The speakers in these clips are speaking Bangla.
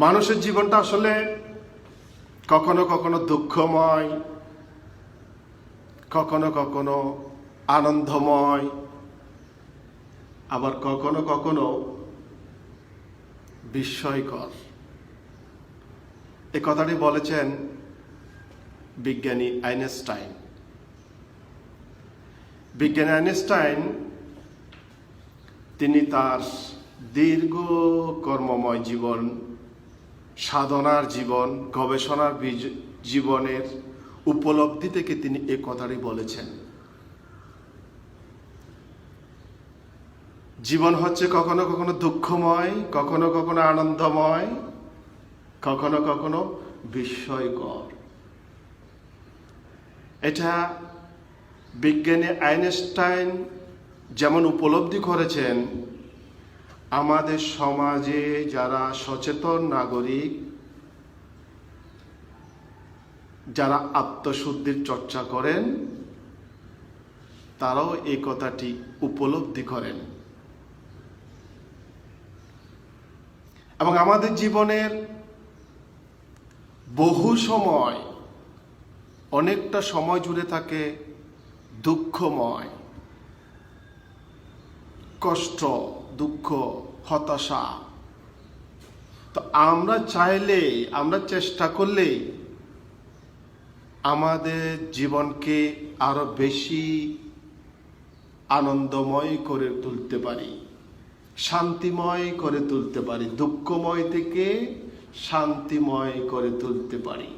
মানুষের জীবনটা আসলে কখনো কখনো দুঃখময়, কখনো কখনো আনন্দময়, আবার কখনো কখনো বিস্ময়কর। এ কথাটি বলেছেন বিজ্ঞানী আইনস্টাইন। বিজ্ঞানী আইনস্টাইন তিনি তার দীর্ঘ কর্মময় জীবন, সাধনার জীবন, গবেষণার জীবনের উপলব্ধি থেকে তিনি এ কথাটি বলেছেন। জীবন হচ্ছে কখনো কখনো দুঃখময়, কখনো কখনো আনন্দময়, কখনো কখনো বিস্ময়কর। এটা বিজ্ঞানী আইনস্টাইন যেমন উপলব্ধি করেছেন, আমাদের সমাজে যারা সচেতন নাগরিক, যারা আত্মশুদ্ধির চর্চা করেন, তারাও এই কথাটি উপলব্ধি করেন। এবং আমাদের জীবনের বহু সময়, অনেকটা সময় জুড়ে থাকে দুঃখময়, কষ্ট, দুঃখ, হতাশা। তো আমরা চাইলে, আমরা চেষ্টা করলে আমাদের জীবনকে আরো বেশি আনন্দময় করে তুলতে পারি, শান্তিময় করে তুলতে পারি, দুঃখময় থেকে শান্তিময় করে তুলতে পারি।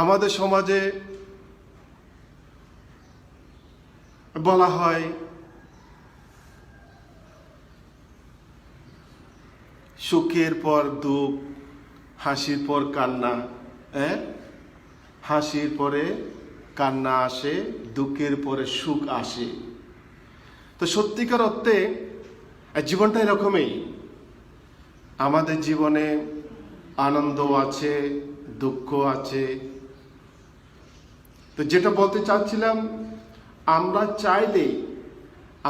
আমাদের সমাজে বলা হয় সুখের পর দুঃখ, হাসির পর কান্না, হাসির পরে কান্না আসে, দুঃখের পরে সুখ আসে। তো সত্যিকার অর্থে জীবনটা এরকমই। আমাদের জীবনে আনন্দ আছে, দুঃখ আছে। তো যেটা বলতে চাচ্ছিলাম, আমরা চাইলে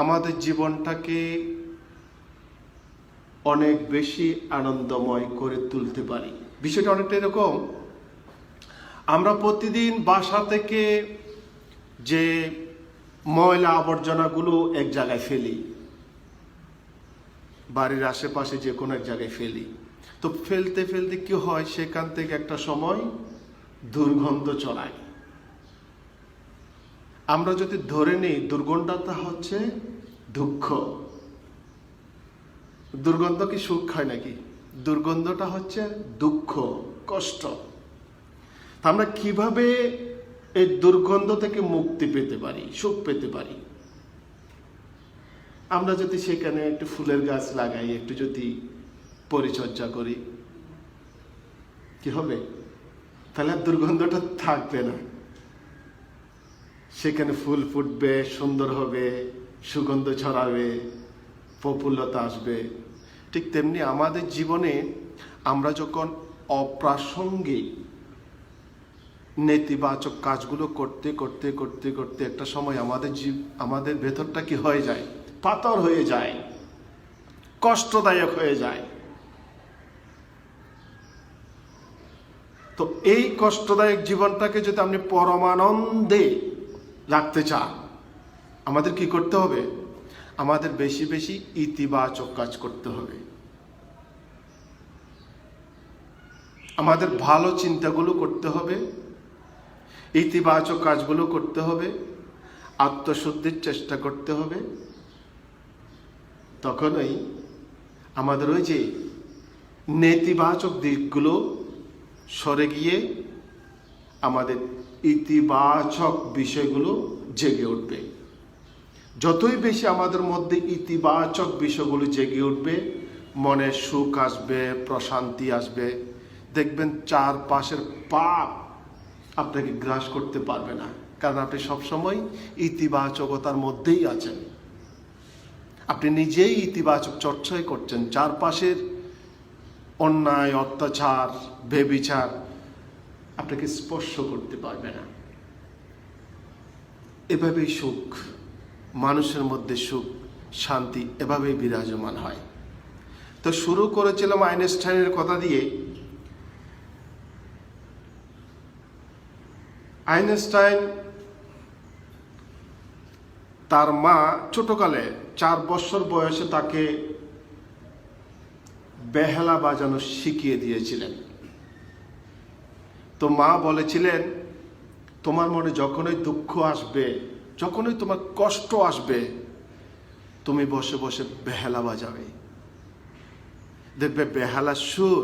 আমাদের জীবনটাকে অনেক বেশি আনন্দময় করে তুলতে পারি। বিষয়টা অনেকটা এরকম, আমরা প্রতিদিন বাসা থেকে যে ময়লা আবর্জনাগুলো এক জায়গায় ফেলি, বাড়ির আশেপাশে যে কোনো এক জায়গায় ফেলি। তো ফেলতে ফেলতে কি হয়, সেখান থেকে একটা সময় দুর্গন্ধ ছড়ায়। আমরা যদি ধরে নিই দুর্গন্ধটা হচ্ছে দুঃখ। দুর্গন্ধ কি সুখ হয় নাকি? দুর্গন্ধটা হচ্ছে দুঃখ, কষ্ট। আমরা কিভাবে এই দুর্গন্ধ থেকে মুক্তি পেতে পারি, সুখ পেতে পারি? আমরা যদি সেখানে একটু ফুলের গাছ লাগাই, একটু যদি পরিচর্যা করি, কি হবে? তাহলে আর দুর্গন্ধটা থাকবে না। সেখানে ফুল ফুটবে, সুন্দর হবে, সুগন্ধ ছড়াবে, প্রফুল্লতা আসবে। ঠিক তেমনি আমাদের জীবনে আমরা যখন অপ্রাসঙ্গিক নেতিবাচক কাজগুলো করতে করতে করতে করতে একটা সময় আমাদের ভেতরটা কি হয়ে যায়? পাথর হয়ে যায়, কষ্টদায়ক হয়ে যায়। তো এই কষ্টদায়ক জীবনটাকে যদি আপনি পরমানন্দে রাখতে চান, আমাদের কি করতে হবে? আমাদের বেশি বেশি ইতিবাচক কাজ করতে হবে। আমাদের ভালো চিন্তাগুলো করতে হবে, ইতিবাচক কাজগুলো করতে হবে, আত্মশুদ্ধির চেষ্টা করতে হবে। তখনই আমাদের ওই যে নেতিবাচক দিকগুলো সরে গিয়ে আমাদের ইতিবাচক বিষয়গুলো জেগে উঠবে। যতই বেশি আমাদের মধ্যে ইতিবাচক বিষয়গুলো জেগে উঠবে, মনে সুখ আসবে, প্রশান্তি আসবে। দেখবেন চারপাশের পাপ আপনাকে গ্রাস করতে পারবে না, কারণ আপনি সবসময় ইতিবাচকতার মধ্যেই আছেন। আপনি নিজেই ইতিবাচক চর্চাই করছেন। চারপাশের অন্যায়, অত্যাচার, বেবিচার আপনাকে স্পর্শ করতে পারবে না। এভাবেই সুখ, মানুষের মধ্যে সুখ শান্তি এভাবেই বিরাজমান হয়। তো শুরু করেছিলাম আইনস্টাইনের কথা দিয়ে। আইনস্টাইন তার মা ছোটকালে 4 বছর বয়সে তাকে বেহালা বাজানো শিখিয়ে দিয়েছিলেন। তো মা বলেছিলেন, তোমার মনে যখনই দুঃখ আসবে, যখনই তোমার কষ্ট আসবে, তুমি বসে বসে বেহালা বাজাবে, দেখবে বেহালার সুর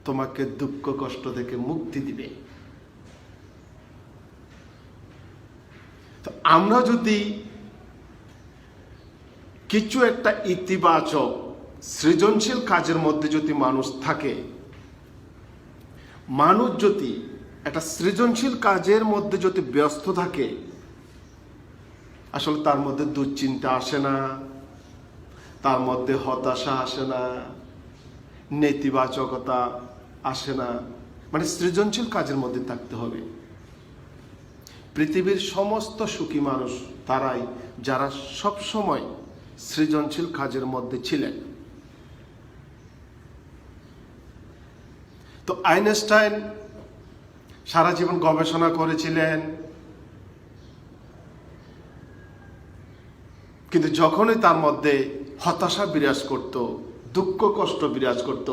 তোমাকে দুঃখ কষ্ট থেকে মুক্তি দিবে। তো আমরা যদি কিছু একটা ইতিবাচক সৃজনশীল কাজের মধ্যে যদি মানুষ থাকে, মানুষ যদি একটা সৃজনশীল কাজের মধ্যে যদি ব্যস্ত থাকে, আসলে তার মধ্যে দুশ্চিন্তা আসে না, তার মধ্যে হতাশা আসে না, নেতিবাচকতা আসে না। মানে সৃজনশীল কাজের মধ্যে থাকতে হবে। পৃথিবীর সমস্ত সুখী মানুষ তারাই যারা সব সময় সৃজনশীল কাজের মধ্যে ছিলেন। তো আইনস্টাইন সারা জীবন গবেষণা করেছিলেন, কিন্তু যখনই তার মধ্যে হতাশা বিরাজ করত, দুঃখ কষ্ট বিরাজ করত,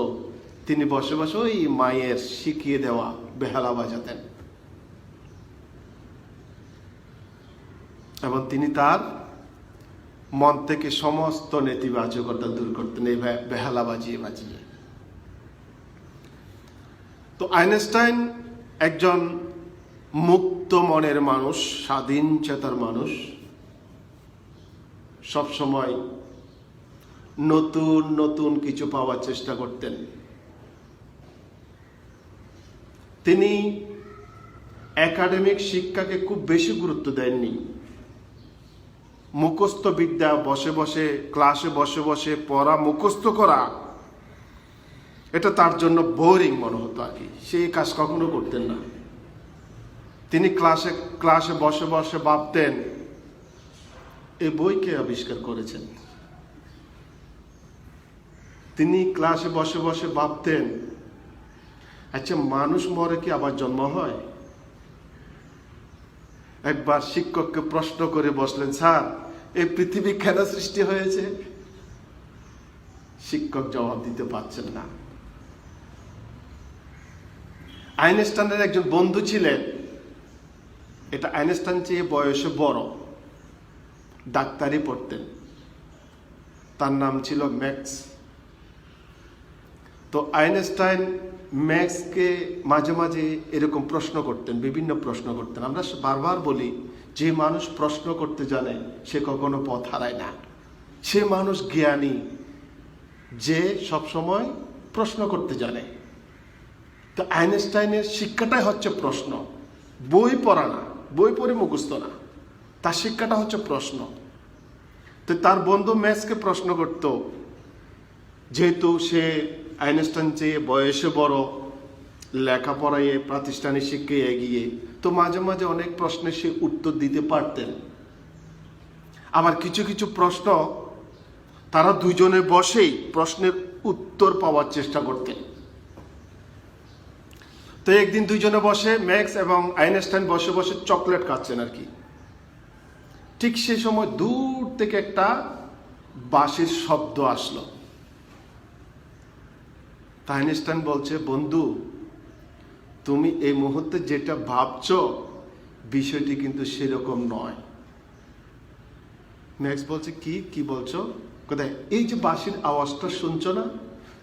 তিনি বসে বসে ওই মায়ের শিখিয়ে দেওয়া বেহালা বাজাতেন এবং তিনি তার মন থেকে সমস্ত নেতিবাচকতা দূর করতেন এই বেহালা বাজিয়ে বাজিয়ে। তো আইনস্টাইন একজন মুক্ত মনের মানুষ, স্বাধীন চেতার মানুষ, সব সময় নতুন নতুন কিছু পাওয়ার চেষ্টা করতেন। তিনি একাডেমিক শিক্ষাকে খুব বেশি গুরুত্ব দেননি। মুখস্থ বিদ্যা, বসে বসে ক্লাসে বসে বসে পড়া, মুখস্থ করা, এটা তার জন্য বোরিং মনে হতো আর কি। সেই কাজ কখনো করতেন না। তিনি ক্লাসে বসে বসে ভাবতেন, এই বই কে আবিষ্কার করেছেন? তিনি ক্লাসে বসে বসে ভাবতেন, আচ্ছা মানুষ মরে কি আবার জন্ম হয়? একবার শিক্ষককে প্রশ্ন করে বসলেন, স্যার এই পৃথিবী কেন সৃষ্টি হয়েছে? শিক্ষক জবাব দিতে পারছেন না। আইনস্টাইনের একজন বন্ধু ছিলেন, এটা আইনস্টাইন চেয়ে বয়সে বড়, ডাক্তারি পড়তেন, তার নাম ছিল ম্যাক্স। তো আইনস্টাইন ম্যাক্সকে মাঝে মাঝে এরকম প্রশ্ন করতেন, বিভিন্ন প্রশ্ন করতেন। আমরা বারবার বলি, যে মানুষ প্রশ্ন করতে জানে সে কখনো পথ হারায় না। সে মানুষ জ্ঞানী যে সবসময় প্রশ্ন করতে জানে। তো আইনস্টাইনের শিক্ষাটাই হচ্ছে প্রশ্ন, বই পড়া না, বই পড়ে মুখস্থ না, তার শিক্ষাটা হচ্ছে প্রশ্ন। তো তার বন্ধু ম্যাক্সকে প্রশ্ন করত, যেহেতু সে আইনস্টাইন চেয়ে বয়সে বড়, লেখাপড়ায় প্রাতিষ্ঠানিক শিক্ষায় এগিয়ে, তো মাঝে মাঝে অনেক প্রশ্নের সে উত্তর দিতে পারতেন। আবার কিছু কিছু প্রশ্ন তারা দুজনে বসেই প্রশ্নের উত্তর পাওয়ার চেষ্টা করতেন। তো একদিন দুইজনে বসে, ম্যাক্স এবং আইনস্টাইন বসে বসে চকলেট খাচ্ছেন আর কি। ঠিক সেই সময় দূর থেকে একটা বাঁশির শব্দ আসলো। আইনস্টাইন বলছে, বন্ধু তুমি এই মুহূর্তে যেটা ভাবছো বিষয়টি কিন্তু সেরকম নয়। ম্যাক্স বলছে, কি বলছো? কোথায়? এই যে বাঁশির আওয়াজটা শুনছো না,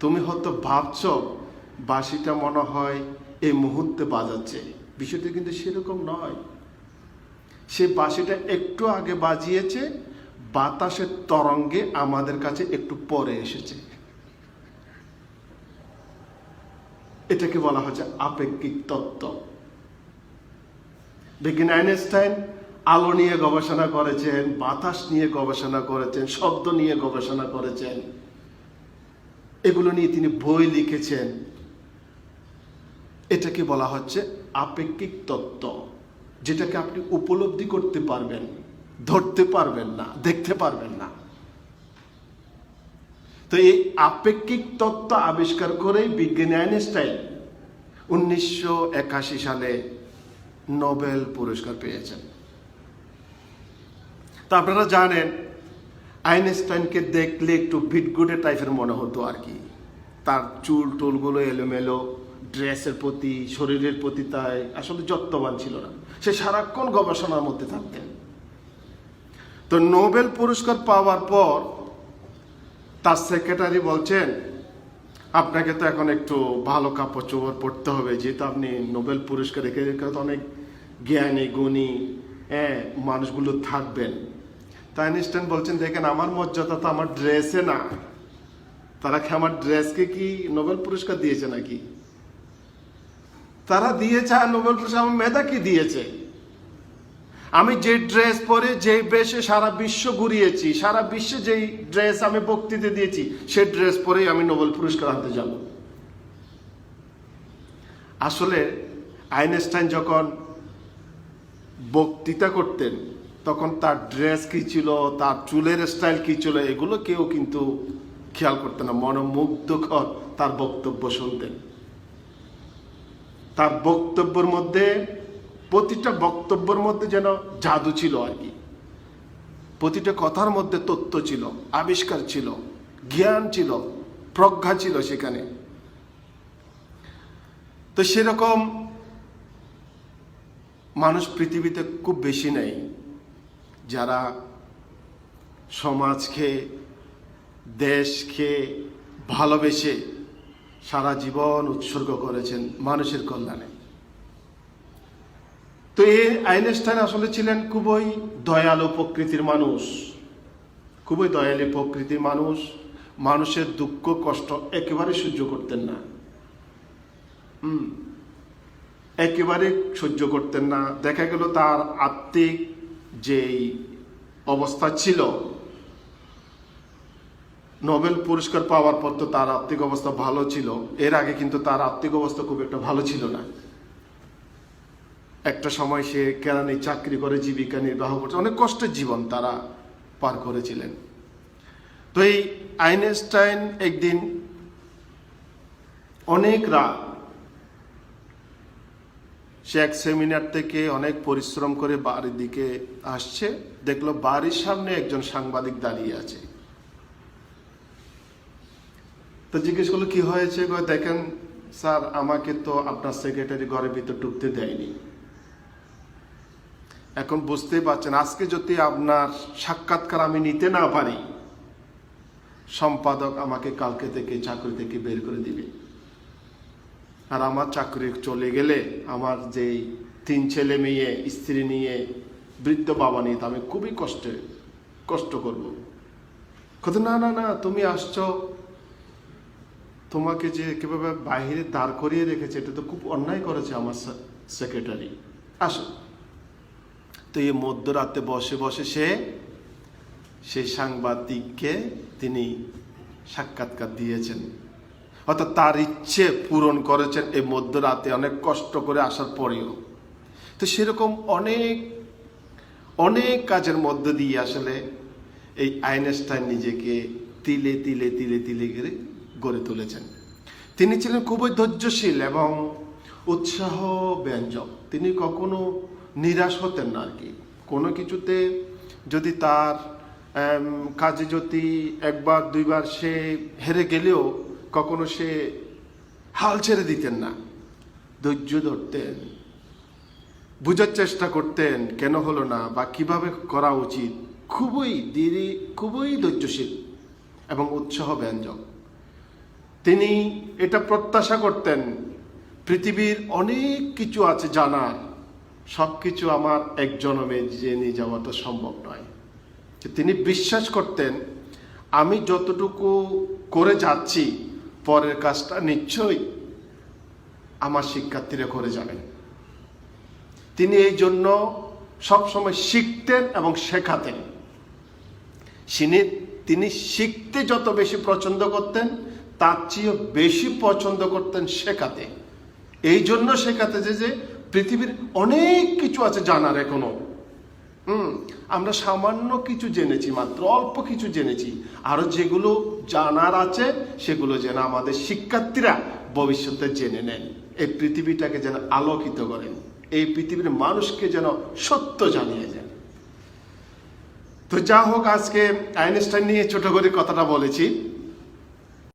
তুমি হয়তো ভাবছো বাঁশিটা মনে হয় এই মুহূর্তে বাজাচ্ছে, বিষয়টা কিন্তু সেরকম নয়। সে বাঁশিটা একটু আগে বাজিয়েছে, বাতাসের তরঙ্গে আমাদের কাছে একটু পরে এসেছে। এটাকে বলা হচ্ছে আপেক্ষিক তত্ত্ব। বিজ্ঞানী আইনস্টাইন আলো নিয়ে গবেষণা করেছেন, বাতাস নিয়ে গবেষণা করেছেন, শব্দ নিয়ে গবেষণা করেছেন, এগুলো নিয়ে তিনি বই লিখেছেন। এটাকে বলা হচ্ছে আপেক্ষিক তত্ত্ব, যেটাকে আপনি উপলব্ধি করতে পারবেন, ধরতে পারবেন না, দেখতে পারবেন না। তো এই আপেক্ষিক তত্ত্ব আবিষ্কার করেই বিজ্ঞানী আইনস্টাইন 1981 সালে নোবেল পুরস্কার পেয়েছেন। তো আপনারা জানেন আইনস্টাইনকে দেখলে একটু বিটগুডে টাইপের মনে হতো আর কি। তার চুল টুলগুলো এলোমেলো, ড্রেসের প্রতি, শরীরের প্রতি তাই আসলে যত্নবান ছিল না। সে সারাক্ষণ গবেষণার মধ্যে থাকতেন। তো নোবেল পুরস্কার পাওয়ার পর তার সেক্রেটারি বলছেন, আপনাকে তো এখন একটু ভালো কাপড় চোপড় পরতে হবে, যেহেতু আপনি নোবেল পুরস্কার রেখে অনেক জ্ঞানী গুণী মানুষগুলো থাকবেন। তাই আইনস্টাইন বলছেন, দেখেন আমার মর্যাদা তো আমার ড্রেসে না, তারা কি আমার ড্রেসকে কি নোবেল পুরস্কার দিয়েছে নাকি? তারা দিয়েছে আর নোবেল পুরস্কার আমার মেধা কি দিয়েছে? আমি যে ড্রেস পরে যে বেশে সারা বিশ্ব ঘুরিয়েছি, সারা বিশ্বে যেই ড্রেস আমি বক্তৃতা দিয়েছি, সেই ড্রেস পরেই আমি নোবেল পুরস্কার আনতে যাব। আসলে আইনস্টাইন যখন বক্তৃতা করতেন তখন তার ড্রেস কি ছিল, তার চুলের স্টাইল কি ছিল, এগুলো কেউ কিন্তু খেয়াল করতেন না। মনোমুগ্ধকর তার বক্তব্য শুনতেন। তার বক্তব্যের মধ্যে, প্রতিটা বক্তব্যের মধ্যে যেন জাদু ছিল আর কি। প্রতিটা কথার মধ্যে তত্ত্ব ছিল, আবিষ্কার ছিল, জ্ঞান ছিল, প্রজ্ঞা ছিল সেখানে। তো সেরকম মানুষ পৃথিবীতে খুব বেশি নেই যারা সমাজকে, দেশকে ভালোবেসে সারা জীবন উৎসর্গ করেছেন মানুষের কল্যাণে। তো এই আইনস্টাইন আসলে ছিলেন খুবই দয়ালু প্রকৃতির মানুষ, খুবই দয়ালু প্রকৃতির মানুষ। মানুষের দুঃখ কষ্ট একেবারে সহ্য করতেন না, একেবারে সহ্য করতেন না। দেখা গেল তার আত্মিক যেই অবস্থা ছিল, নোবেল পুরস্কার পাওয়ার পর তো তার আত্মিক অবস্থা ভালো ছিল। এর আগে কিন্তু তার আত্মিক অবস্থা খুব একটা ভালো ছিল না। একটা সময় সে কেরানি চাকরি করে জীবিকা নির্বাহ করছে, অনেক কষ্টের জীবন তারা পার করেছিলেন। তো এই আইনস্টাইন একদিন অনেক রাত সে এক সেমিনার থেকে অনেক পরিশ্রম করে বাড়ির দিকে আসছে, দেখলো বাড়ির সামনে একজন সাংবাদিক দাঁড়িয়ে আছে। তো জিজ্ঞেস করলো কি হয়েছে? দেখেন স্যার, আমাকে তো আপনার সেক্রেটারি ঘরের ভিতর ঢুকতে দেয়নি। এখন বুঝতেই পারছেন, আজকে যদি আপনার সাক্ষাৎকার আমি নিতে না পারি, সম্পাদক আমাকে কালকে থেকে চাকরি থেকে বের করে দিবে। আর আমার চাকরি চলে গেলে আমার যেই 3 ছেলে মেয়ে, স্ত্রী নিয়ে, বৃদ্ধ বাবা নিয়ে আমি খুবই কষ্ট করব। কত না না না, তুমি আসছো, তোমাকে যে কিভাবে বাহিরে দাঁড় করিয়ে রেখেছে, এটা তো খুব অন্যায় করেছে আমার সেক্রেটারি, আসো। তো এই মধ্যরাতে বসে বসে সেই সাংবাদিককে তিনি সাক্ষাৎকার দিয়েছেন, অর্থাৎ তার ইচ্ছে পূরণ করেছেন এই মধ্যরাতে অনেক কষ্ট করে আসার পরেও। তো সেরকম অনেক অনেক কাজের মধ্য দিয়ে আসলে এই আইনস্টাইন নিজেকে তিলে তিলে তিলে তিলে গড়ে তুলেছেন। তিনি ছিলেন খুবই ধৈর্যশীল এবং উৎসাহ ব্যঞ্জক। তিনি কখনো নিরাশ হতেন না আর কি। কোনো কিছুতে যদি তার কাজে যদি একবার দুইবার সে হেরে গেলেও কখনো সে হাল ছেড়ে দিতেন না, ধৈর্য ধরতেন, বুঝার চেষ্টা করতেন কেন হলো না বা কিভাবে করা উচিত। খুবই ধৈর্যশীল এবং উৎসাহ ব্যঞ্জক। তিনি এটা প্রত্যাশা করতেন, পৃথিবীর অনেক কিছু আছে জানার, সব কিছু আমার এক জন্মে জেনে যাওয়াটা সম্ভব নয়। তিনি বিশ্বাস করতেন, আমি যতটুকু করে যাচ্ছি পরের কাজটা নিশ্চয়ই আমার শিক্ষার্থীরা করে যাবেন। তিনি এই জন্য সবসময় শিখতেন এবং শেখাতেন। তিনি শিখতে যত বেশি পছন্দ করতেন, তার চেয়ে বেশি পছন্দ করতেন শেখাতে। এই জন্য শেখাতে যে পৃথিবীর অনেক কিছু আছে জানার এখনো, আমরা সামান্য কিছু জেনেছি, মাত্র অল্প কিছু জেনেছি। আরো যেগুলো জানার আছে সেগুলো যেন আমাদের শিক্ষার্থীরা ভবিষ্যতে জেনে নেন, এই পৃথিবীটাকে যেন আলোকিত করেন, এই পৃথিবীর মানুষকে যেন সত্য জানিয়ে দেন। তো যা হোক, আজকে আইনস্টাইন নিয়ে ছোট করে কথাটা বলেছি।